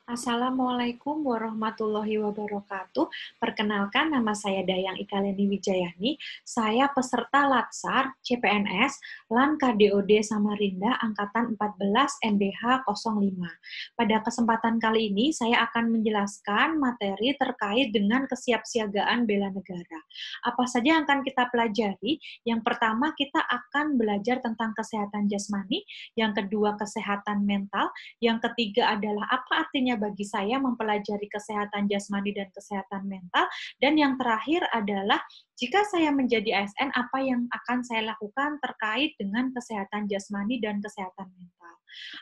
Assalamualaikum warahmatullahi wabarakatuh. Perkenalkan, nama saya Dayang Ikaleni Wijayani. Saya peserta Latsar CPNS LAN KDOD Samarinda Angkatan 14 NDH 05. Pada kesempatan kali ini, saya akan menjelaskan materi terkait dengan kesiapsiagaan bela negara. Apa saja yang akan kita pelajari? Yang pertama, kita akan belajar tentang kesehatan jasmani. Yang kedua, kesehatan mental. Yang ketiga adalah apa artinya bagi saya mempelajari kesehatan jasmani dan kesehatan mental. Dan yang terakhir adalah jika saya menjadi ASN, apa yang akan saya lakukan terkait dengan kesehatan jasmani dan kesehatan mental.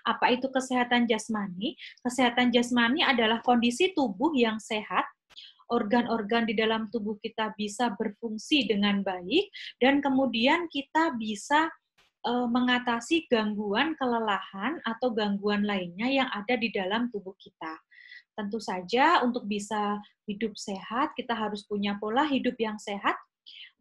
Apa itu kesehatan jasmani? Kesehatan jasmani adalah kondisi tubuh yang sehat, organ-organ di dalam tubuh kita bisa berfungsi dengan baik, dan kemudian kita bisa mengatasi gangguan kelelahan atau gangguan lainnya yang ada di dalam tubuh kita. Tentu saja untuk bisa hidup sehat, kita harus punya pola hidup yang sehat,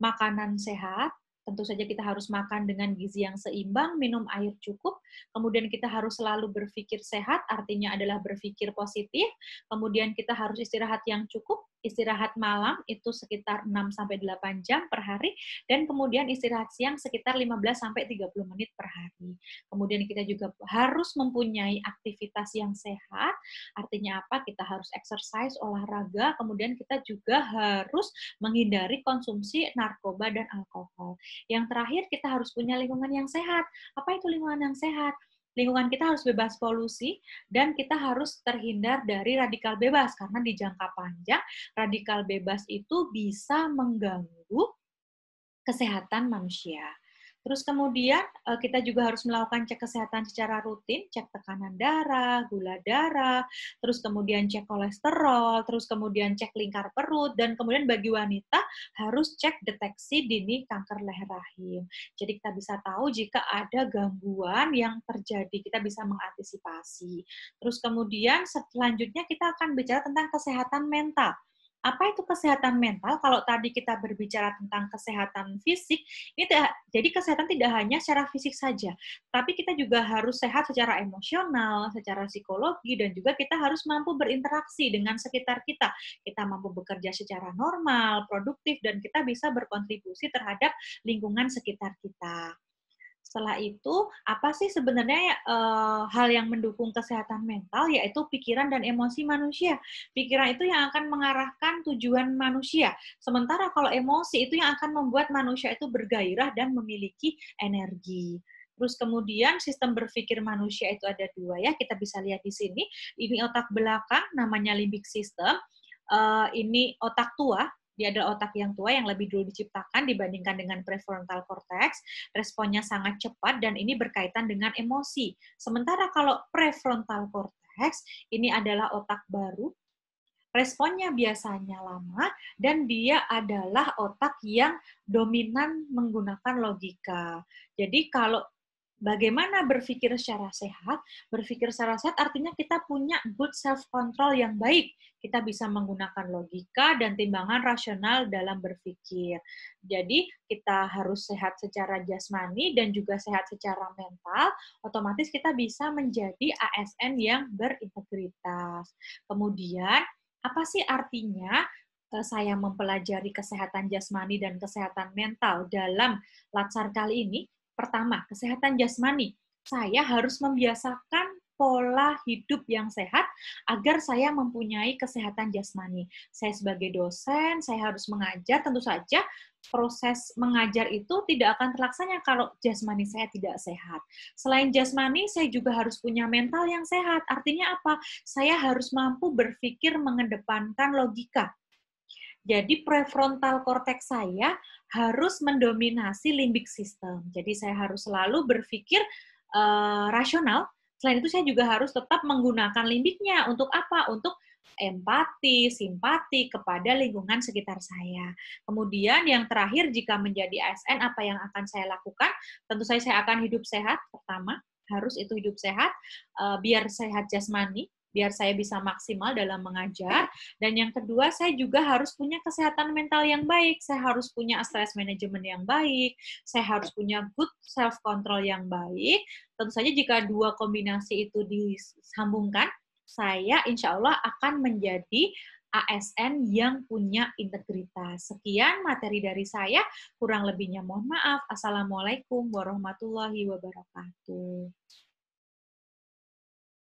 makanan sehat, tentu saja kita harus makan dengan gizi yang seimbang, minum air cukup, kemudian kita harus selalu berpikir sehat, artinya adalah berpikir positif, kemudian kita harus istirahat yang cukup, istirahat malam itu sekitar 6-8 jam per hari, dan kemudian istirahat siang sekitar 15-30 menit per hari. Kemudian kita juga harus mempunyai aktivitas yang sehat, artinya apa? Kita harus exercise, olahraga, kemudian kita juga harus menghindari konsumsi narkoba dan alkohol. Yang terakhir, kita harus punya lingkungan yang sehat. Apa itu lingkungan yang sehat? Lingkungan kita harus bebas polusi, dan kita harus terhindar dari radikal bebas, karena di jangka panjang, radikal bebas itu bisa mengganggu kesehatan manusia. Terus kemudian kita juga harus melakukan cek kesehatan secara rutin, cek tekanan darah, gula darah, terus kemudian cek kolesterol, terus kemudian cek lingkar perut, dan kemudian bagi wanita harus cek deteksi dini kanker leher rahim. Jadi kita bisa tahu jika ada gangguan yang terjadi, kita bisa mengantisipasi. Terus kemudian selanjutnya kita akan bicara tentang kesehatan mental. Apa itu kesehatan mental? Kalau tadi kita berbicara tentang kesehatan fisik, jadi kesehatan tidak hanya secara fisik saja, tapi kita juga harus sehat secara emosional, secara psikologi, dan juga kita harus mampu berinteraksi dengan sekitar kita. Kita mampu bekerja secara normal, produktif, dan kita bisa berkontribusi terhadap lingkungan sekitar kita. Setelah itu, apa sih sebenarnya hal yang mendukung kesehatan mental, yaitu pikiran dan emosi manusia. Pikiran itu yang akan mengarahkan tujuan manusia, sementara kalau emosi itu yang akan membuat manusia itu bergairah dan memiliki energi. Terus kemudian sistem berpikir manusia itu ada dua ya, kita bisa lihat di sini. Ini otak belakang, namanya limbic system. Ini otak tua, dia adalah otak yang tua yang lebih dulu diciptakan dibandingkan dengan prefrontal cortex. Responnya sangat cepat dan ini berkaitan dengan emosi. Sementara kalau prefrontal cortex, ini adalah otak baru, responnya biasanya lama, dan dia adalah otak yang dominan menggunakan logika. Jadi kalau bagaimana berpikir secara sehat? Berpikir secara sehat artinya kita punya good self-control yang baik. Kita bisa menggunakan logika dan timbangan rasional dalam berpikir. Jadi, kita harus sehat secara jasmani dan juga sehat secara mental, otomatis kita bisa menjadi ASN yang berintegritas. Kemudian, apa sih artinya saya mempelajari kesehatan jasmani dan kesehatan mental dalam Latsar kali ini? Pertama, kesehatan jasmani. Saya harus membiasakan pola hidup yang sehat agar saya mempunyai kesehatan jasmani. Saya sebagai dosen, saya harus mengajar, tentu saja proses mengajar itu tidak akan terlaksana kalau jasmani saya tidak sehat. Selain jasmani, saya juga harus punya mental yang sehat. Artinya apa? Saya harus mampu berpikir mengedepankan logika. Jadi prefrontal cortex saya harus mendominasi limbic system. Jadi saya harus selalu berpikir rasional. Selain itu saya juga harus tetap menggunakan limbiknya. Untuk apa? Untuk empati, simpati kepada lingkungan sekitar saya. Kemudian yang terakhir, jika menjadi ASN, apa yang akan saya lakukan? Tentu saja saya akan hidup sehat. Pertama, harus itu hidup sehat, biar sehat jasmani, biar saya bisa maksimal dalam mengajar. Dan yang kedua, saya juga harus punya kesehatan mental yang baik. Saya harus punya stress management yang baik. Saya harus punya good self-control yang baik. Tentu saja jika dua kombinasi itu disambungkan, saya insya Allah akan menjadi ASN yang punya integritas. Sekian materi dari saya, kurang lebihnya mohon maaf. Assalamualaikum warahmatullahi wabarakatuh.